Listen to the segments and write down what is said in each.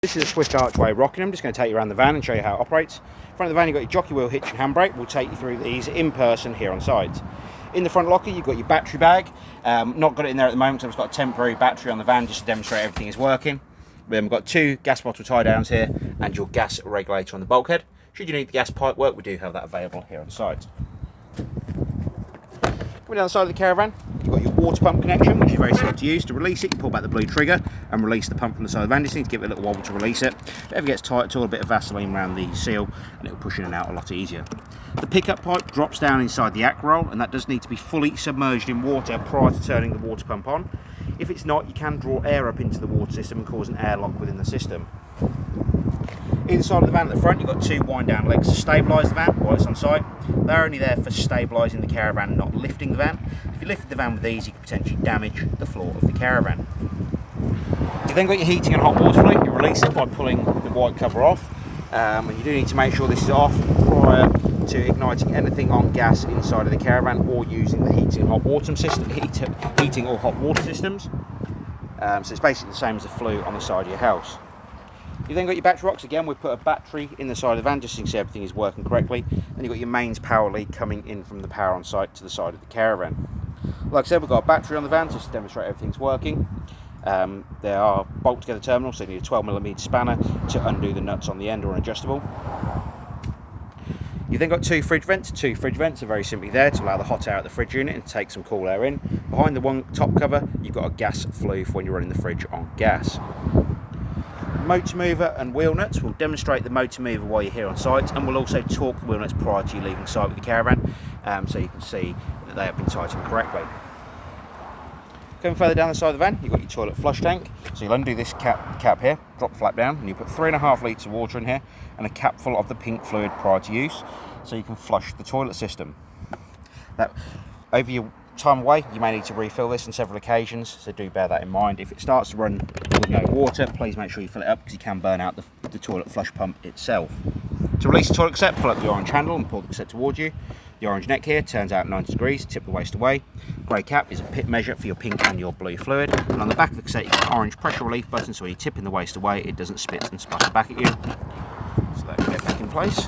This is a Swift Archway Rockingham. I'm just going to take you around the van and show you how it operates. In front of the van you've got your jockey wheel, hitch and handbrake. We'll take you through these in person here on site. In the front locker you've got your battery bag. Not got it in there at the moment, so I've got a temporary battery on the van just to demonstrate everything is working. Then we've got two gas bottle tie downs here and your gas regulator on the bulkhead. Should you need the gas pipe work, we do have that available here on site. Coming down the side of the caravan, you've got your water pump connection, which is very simple to use. To release it, you pull back the blue trigger and release the pump from the side of the van. Just need to give it a little wobble to release it. If it ever gets tight at all, a bit of Vaseline around the seal and it will push in and out a lot easier. The pickup pipe drops down inside the ack roll, and that does need to be fully submerged in water prior to turning the water pump on. If it's not, you can draw air up into the water system and cause an airlock within the system. Either side of the van at the front, you've got two wind down legs to stabilise the van while it's on site. They're only there for stabilising the caravan, not lifting the van. If you lifted the van with these, you could potentially damage the floor of the caravan. You've then got your heating and hot water fluid. You release it by pulling the white cover off, and you do need to make sure this is off prior to igniting anything on gas inside of the caravan or using the heating and hot water system, heating or hot water systems. So it's basically the same as the flue on the side of your house. You've then got your battery box. Again, we've put a battery in the side of the van just so you can see everything is working correctly. And you've got your mains power lead coming in from the power on site to the side of the caravan. Like I said, we've got a battery on the van just to demonstrate everything's working. There are bolt together terminals, so you need a 12mm spanner to undo the nuts on the end or an adjustable. You've then got two fridge vents. Two fridge vents are very simply there to allow the hot air out of the fridge unit and take some cool air in. Behind the one top cover, you've got a gas flue for when you're running the fridge on gas. Motor mover and wheel nuts. We'll demonstrate the motor mover while you're here on site, and we'll also torque the wheel nuts prior to you leaving site with the caravan, so you can see that they have been tightened correctly. Going further down the side of the van, you've got your toilet flush tank. So you'll undo this cap here, drop the flap down, and you put 3.5 litres of water in here and a cap full of the pink fluid prior to use, so you can flush the toilet system. Now, over your time away, you may need to refill this on several occasions, so do bear that in mind. If it starts to run with no water, please make sure you fill it up because you can burn out the toilet flush pump itself. To release the toilet cassette, pull up the orange handle and pull the cassette towards you. The orange neck here turns out 90 degrees, tip the waste away. Grey cap is a pit measure for your pink and your blue fluid. And on the back of the cassette, you've got an orange pressure relief button, so when you're tipping the waste away, it doesn't spit and sputter back at you. So that can get back in place.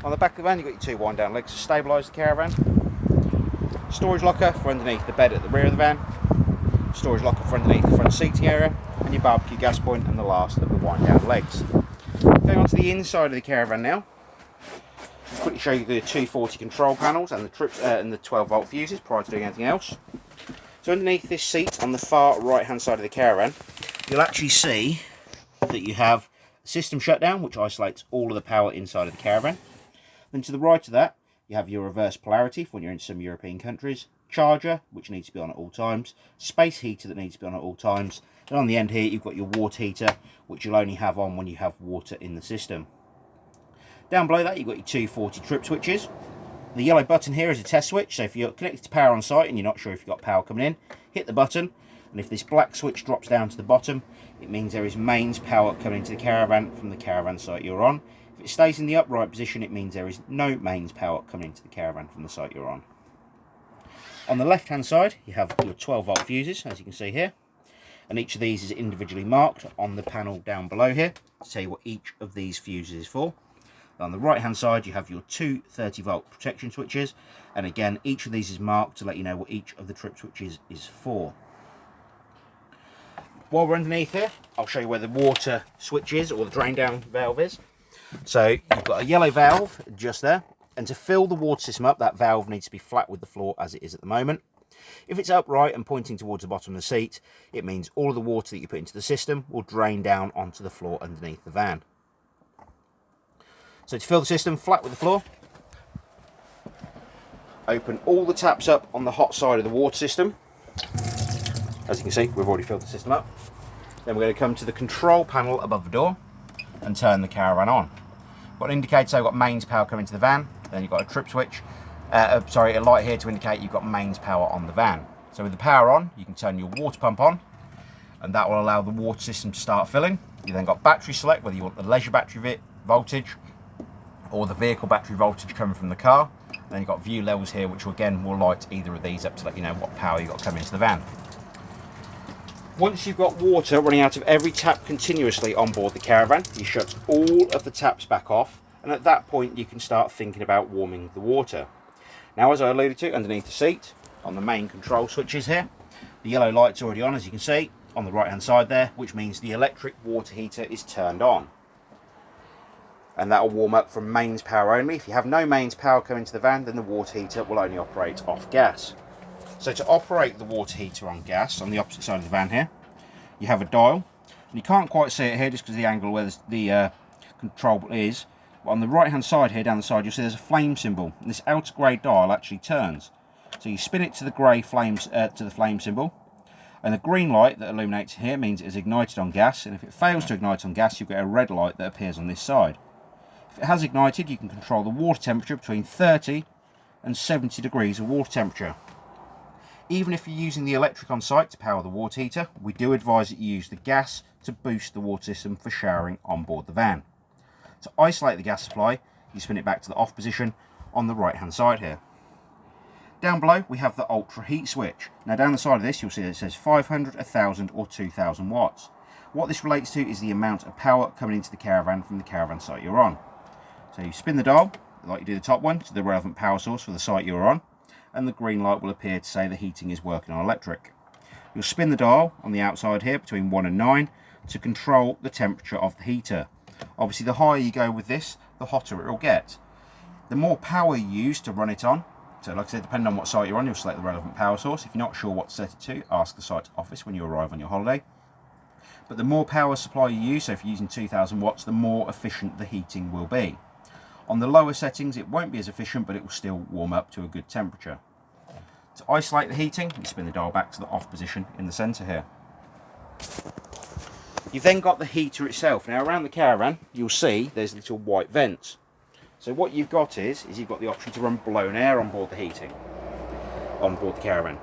On the back of the van, you've got your two wind down legs to stabilise the caravan. Storage locker for underneath the bed at the rear of the van. Storage locker for underneath the front seating area. And your barbecue gas point, and the last of the wind down legs. Going on to the inside of the caravan now. I'll quickly show you the 240 control panels and the trips and the 12-volt fuses prior to doing anything else. So underneath this seat on the far right hand side of the caravan, you'll actually see that you have system shutdown, which isolates all of the power inside of the caravan. Then to the right of that, you have your reverse polarity for when you're in some European countries, charger, which needs to be on at all times, space heater that needs to be on at all times, and on the end here you've got your water heater, which you'll only have on when you have water in the system. Down below that you've got your 240 trip switches. The yellow button here is a test switch, so if you're connected to power on site and you're not sure if you've got power coming in, hit the button, and if this black switch drops down to the bottom, it means there is mains power coming into the caravan from the caravan site you're on. If it stays in the upright position, it means there is no mains power coming into the caravan from the site you're on. On the left hand side you have your 12-volt fuses, as you can see here, and each of these is individually marked on the panel down below here to tell you what each of these fuses is for. On the right hand side you have your two 30-volt protection switches, and again each of these is marked to let you know what each of the trip switches is for. While we're underneath here, I'll show you where the water switch is, or the drain down valve is. So you've got a yellow valve just there, and to fill the water system up, that valve needs to be flat with the floor as it is at the moment. If it's upright and pointing towards the bottom of the seat, it means all of the water that you put into the system will drain down onto the floor underneath the van. So to fill the system flat with the floor, open all the taps up on the hot side of the water system. As you can see, we've already filled the system up. Then we're going to come to the control panel above the door and turn the caravan on. Got an indicator, so I've got mains power coming to the van. Then you've got a trip switch, a light here to indicate you've got mains power on the van. So with the power on, you can turn your water pump on, and that will allow the water system to start filling. You then got battery select, whether you want the leisure battery voltage or the vehicle battery voltage coming from the car. Then you've got view levels here, which again will light either of these up to let you know what power you've got coming into the van. Once you've got water running out of every tap continuously on board the caravan, you shut all of the taps back off, and at that point you can start thinking about warming the water. Now, as I alluded to, underneath the seat, on the main control switches here, the yellow light's already on, as you can see, on the right hand side there, which means the electric water heater is turned on. And that will warm up from mains power only. If you have no mains power coming to the van, then the water heater will only operate off gas. So to operate the water heater on gas, on the opposite side of the van here, you have a dial. And you can't quite see it here just because of the angle where the control is. But on the right hand side here, down the side, you'll see there's a flame symbol. And this outer grey dial actually turns. So you spin it to the grey flames, to the flame symbol. And the green light that illuminates here means it is ignited on gas. And if it fails to ignite on gas, you'll get a red light that appears on this side. If it has ignited, you can control the water temperature between 30 and 70 degrees of water temperature. Even if you're using the electric on site to power the water heater, we do advise that you use the gas to boost the water system for showering on board the van. To isolate the gas supply, you spin it back to the off position on the right hand side here. Down below we have the ultra heat switch. Now down the side of this you'll see that it says 500, 1000 or 2000 watts. What this relates to is the amount of power coming into the caravan from the caravan site you're on. So you spin the dial, like you do the top one, to the relevant power source for the site you're on, and the green light will appear to say the heating is working on electric. You'll spin the dial on the outside here between 1 and 9 to control the temperature of the heater. Obviously the higher you go with this, the hotter it will get. The more power you use to run it on, so like I said, depending on what site you're on, you'll select the relevant power source. If you're not sure what to set it to, ask the site office when you arrive on your holiday. But the more power supply you use, so if you're using 2000 watts, the more efficient the heating will be. On the lower settings it won't be as efficient, but it will still warm up to a good temperature. To isolate the heating, you spin the dial back to the off position in the centre here. You've then got the heater itself. Now around the caravan you'll see there's little white vents. So what you've got is you've got the option to run blown air on board the heating, on board the caravan.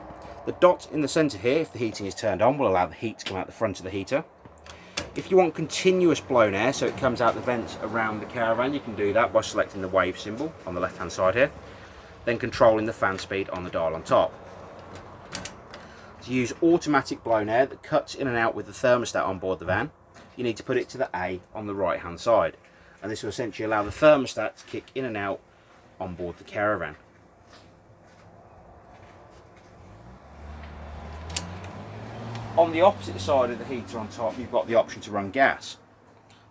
The dot in the centre here, if the heating is turned on, will allow the heat to come out the front of the heater. If you want continuous blown air, so it comes out the vents around the caravan, you can do that by selecting the wave symbol on the left hand side here, then controlling the fan speed on the dial on top. To use automatic blown air that cuts in and out with the thermostat on board the van, you need to put it to the A on the right hand side, and this will essentially allow the thermostat to kick in and out on board the caravan. On the opposite side of the heater on top, you've got the option to run gas.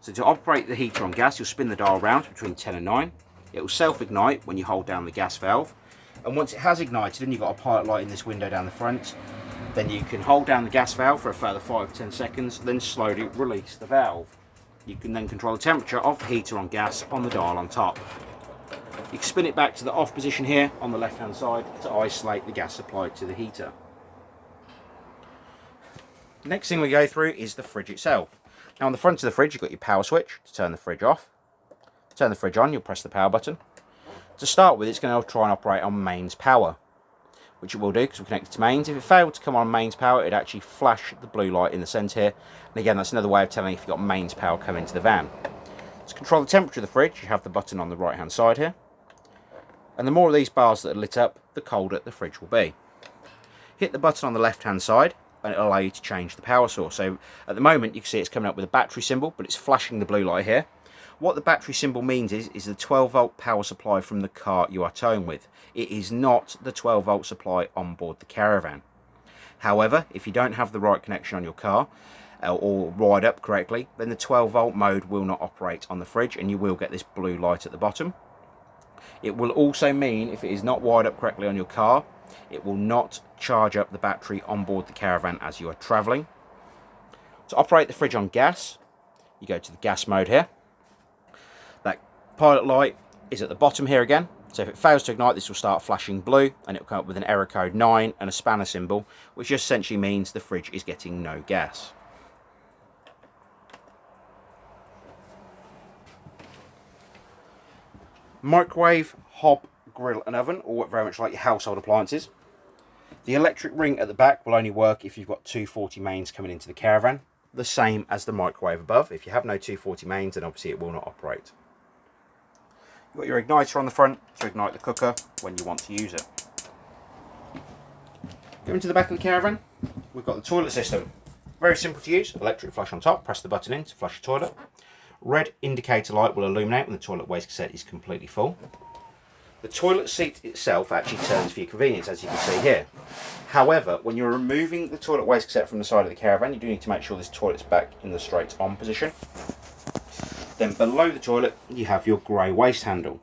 So to operate the heater on gas, you'll spin the dial round between 10 and 9. It will self-ignite when you hold down the gas valve. And once it has ignited and you've got a pilot light in this window down the front, then you can hold down the gas valve for a further 5 to 10 seconds, then slowly release the valve. You can then control the temperature of the heater on gas on the dial on top. You can spin it back to the off position here on the left hand side to isolate the gas supply to the heater. Next thing we go through is the fridge itself. Now on the front of the fridge you've got your power switch to turn the fridge off. To turn the fridge on, you'll press the power button. To start with, it's going to try and operate on mains power, which it will do because we're connected to mains. If it failed to come on mains power, it'd actually flash the blue light in the centre here. And again, that's another way of telling if you've got mains power coming into the van. To control the temperature of the fridge, you have the button on the right hand side here. And the more of these bars that are lit up, the colder the fridge will be. Hit the button on the left hand side and it'll allow you to change the power source. So at the moment you can see it's coming up with a battery symbol, but it's flashing the blue light here. What the battery symbol means is the 12 volt power supply from the car you are towing with. It is not the 12 volt supply on board the caravan. However, if you don't have the right connection on your car or wired up correctly, then the 12 volt mode will not operate on the fridge and you will get this blue light at the bottom. It will also mean if it is not wired up correctly on your car, it will not charge up the battery on board the caravan as you are travelling. To operate the fridge on gas, you go to the gas mode here. That pilot light is at the bottom here again. So if it fails to ignite, this will start flashing blue and it will come up with an error code 9 and a spanner symbol, which just essentially means the fridge is getting no gas. Microwave, hob, grill and oven, all very much like your household appliances. The electric ring at the back will only work if you've got 240 mains coming into the caravan, the same as the microwave above. If you have no 240 mains, then obviously it will not operate. You've got your igniter on the front to ignite the cooker when you want to use it. Going to the back of the caravan, we've got the toilet system. Very simple to use. Electric flush on top, press the button in to flush the toilet. Red indicator light will illuminate when the toilet waste cassette is completely full. The toilet seat itself actually turns for your convenience, as you can see here. However, when you're removing the toilet waste cassette from the side of the caravan, you do need to make sure this toilet's back in the straight on position. Then below the toilet, you have your grey waste handle.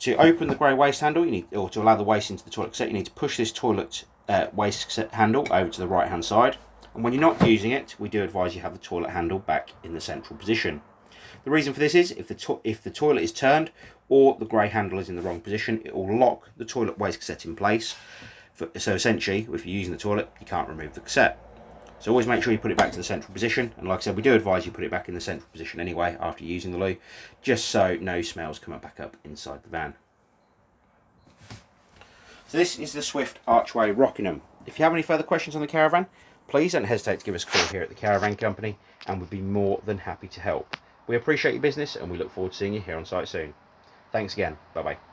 To open the grey waste handle, or to allow the waste into the toilet cassette, you need to push this toilet waste cassette handle over to the right hand side. And when you're not using it, we do advise you have the toilet handle back in the central position. The reason for this is if the toilet is turned or the grey handle is in the wrong position, it will lock the toilet waste cassette in place. So essentially, if you're using the toilet, you can't remove the cassette. So always make sure you put it back to the central position. And like I said, we do advise you put it back in the central position anyway after using the loo, just so no smells come back up inside the van. So this is the Swift Archway Rockingham. If you have any further questions on the caravan, please don't hesitate to give us a call here at the Caravan Company, and we'd be more than happy to help. We appreciate your business and we look forward to seeing you here on site soon. Thanks again. Bye bye.